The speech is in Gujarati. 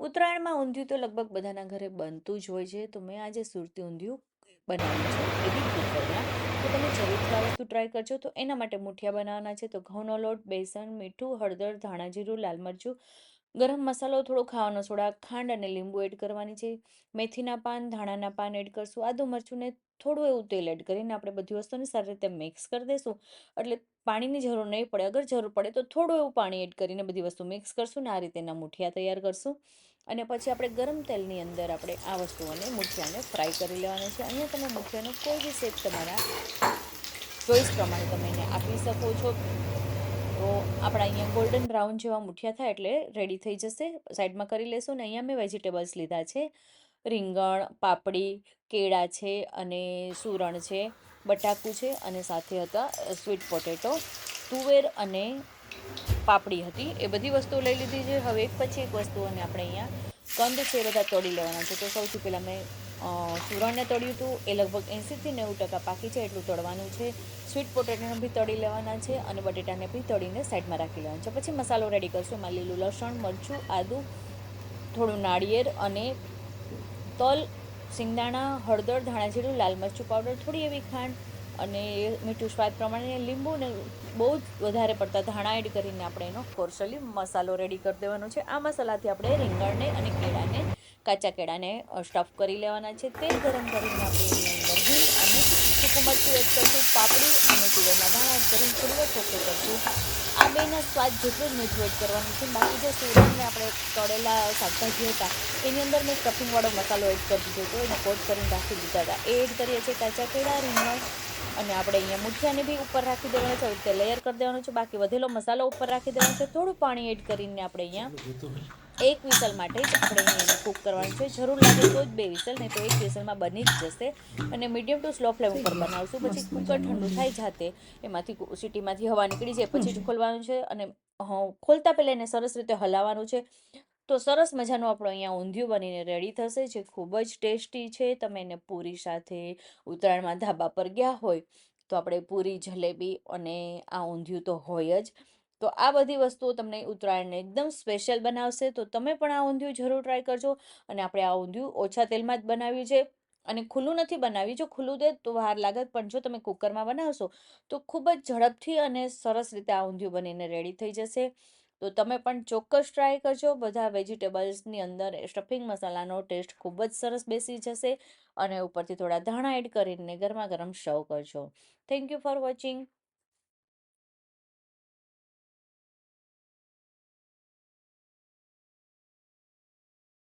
ઉત્તરાયણમાં ઊંધિયું તો લગભગ બધાના ઘરે બનતું જ હોય છે. તો મેં આજે સુરતી ઊંધિયું બનાવ્યું છે, એ બી કુકરમાં. તો તમે જરૂરથી આ વસ્તુ ટ્રાય કરજો. તો એના માટે મુઠિયા બનાવવાના છે. તો ઘઉંનો લોટ, બેસન, મીઠું, હળદર, ધાણા જીરું, લાલ મરચું, ગરમ મસાલો, થોડો ખાવાનો સોડા, ખાંડ અને લીંબુ એડ કરવાની છે. મેથીના પાન, ધાણાના પાન એડ કરશું. આદુ મરચું ને થોડું એવું તેલ એડ કરીને આપણે બધી વસ્તુને સારી રીતે મિક્સ કરી દઈશું. એટલે પાણીની જરૂર નહીં પડે. અગર જરૂર પડે તો થોડું એવું પાણી એડ કરીને બધી વસ્તુ મિક્સ કરશું ને આ રીતે એના મુઠિયા તૈયાર કરશું. અને પછી આપણે ગરમ તેલની અંદર આપણે આ વસ્તુઓને મુઠિયાને ફ્રાય કરી લેવાના છે. અહીંયા તમે મુઠિયાનો કોઈ બી શેપ તમારા ચોઈસ પ્રમાણે તમે એને આપી શકો છો. તો આપણા અહીંયા ગોલ્ડન બ્રાઉન જેવા મુઠિયા થાય એટલે રેડી થઈ જશે. સાઈડમાં કરી લેશું. ને અહીંયા મેં વેજીટેબલ્સ લીધા છે. રીંગણ, પાપડી, કેળા છે અને સૂરણ છે, બટાકું છે અને સાથે હતા સ્વીટ પોટેટો, તુવેર અને પાપડી હતી. એ બધી વસ્તુઓ લઈ લીધી છે. હવે એક પછી એક વસ્તુઓને આપણે અહીંયા કંદ છે એ બધા તળી લેવાના છે. તો સૌથી પહેલાં મેં સૂરણને તળ્યું હતું. એ લગભગ 80થી 90% પાકી છે એટલું તળવાનું છે. સ્વીટ પોટેટોને બી તળી લેવાના છે અને બટેટાને બી તળીને સાઈડમાં રાખી લેવાના છે. પછી મસાલો રેડી કરશું. એમાં લીલું લસણ, મરચું, આદું, થોડું નાળિયેર અને તલ, સિંગદાણા, હળદર, ધાણા જીરું, લાલ મરચું પાવડર, થોડી એવી ખાંડ અને મીઠું સ્વાદ પ્રમાણે, લીંબુ ને બહુ જ વધારે પડતા ધાણા એડ કરીને આપણે એનો કોર્સલી મસાલો રેડી કરી દેવાનો છે. આ મસાલાથી આપણે રીંગણને અને કેળાને, કાચા કેળાને સ્ટફ કરી લેવાના છે. તેલ ગરમ કરીને આપણે એની અંદર હિંગ અને સૂકું મરચું એડ કરશું. પાપડી અને તુવેરના દાણા એડ કરીને થોડી વાર સોતે કરશું. આ બેના સ્વાદ જેટલું જ મીઠું એડ કરવાનું છે. બાકી જે સૂરણને આપણે તળેલા શાકભાજી હતા એની અંદર મેં સ્ટફિંગવાળો મસાલો એડ કરી દીધો હતો. એને કોટ કરીને રાખી દીધા હતા. એ એડ કરીએ છીએ કાચા કેળા, રીંગણ અને આપણે અહીંયા મુઠિયાને બી ઉપર રાખી દેવાનું છે. આવી રીતે લેયર કરી દેવાનું છે. બાકી વધેલો મસાલો ઉપર રાખી દેવાનો છે. થોડું પાણી એડ કરીને આપણે અહીંયા એક વિસલ માટે જ આપણે અહીંયા એને કૂક કરવાનું છે. જરૂર લાગે તો જ 2 વિસલ, નહીં તો એક વિસલમાં બની જ જશે. અને મીડિયમ ટુ સ્લો ફ્લેમ ઉપર બનાવશું. પછી કુકર ઠંડુ થાય જાતે એમાંથી સીટીમાંથી હવા નીકળી જાય પછી જ ખોલવાનું છે. અને ખોલતા પહેલાં એને સરસ રીતે હલાવવાનું છે. તો સરસ મજાનું આપણું અહીંયા ઊંધિયું બનીને રેડી થશે, જે ખૂબ જ ટેસ્ટી છે. તમે એને પૂરી સાથે, ઉત્તરાયણમાં ધાબા પર ગયા હોય તો આપણે પૂરી, જલેબી અને આ ઊંધિયું તો હોય જ. તો આ બધી વસ્તુઓ તમને ઉત્તરાયણને એકદમ સ્પેશિયલ બનાવશે. તો તમે પણ આ ઊંધિયું જરૂર ટ્રાય કરજો. અને આપણે આ ઊંધિયું ઓછા તેલમાં જ બનાવ્યું છે અને ખુલ્લું નથી બનાવ્યું. જો ખુલ્લું દે તો વાર લાગત, પણ જો તમે કુકરમાં બનાવશો તો ખૂબ જ ઝડપથી અને સરસ રીતે આ ઊંધિયું બનીને રેડી થઈ જશે. તો તમે પણ ચોક્કસ ટ્રાય કરજો. બધા વેજીટેબલ્સની અંદર સ્ટફિંગ મસાલાનો ટેસ્ટ ખૂબ જ સરસ બેસી જશે. અને ઉપરથી થોડા ધાણા એડ કરીને ગરમા ગરમ સર્વ કરજો. Thank you for watching.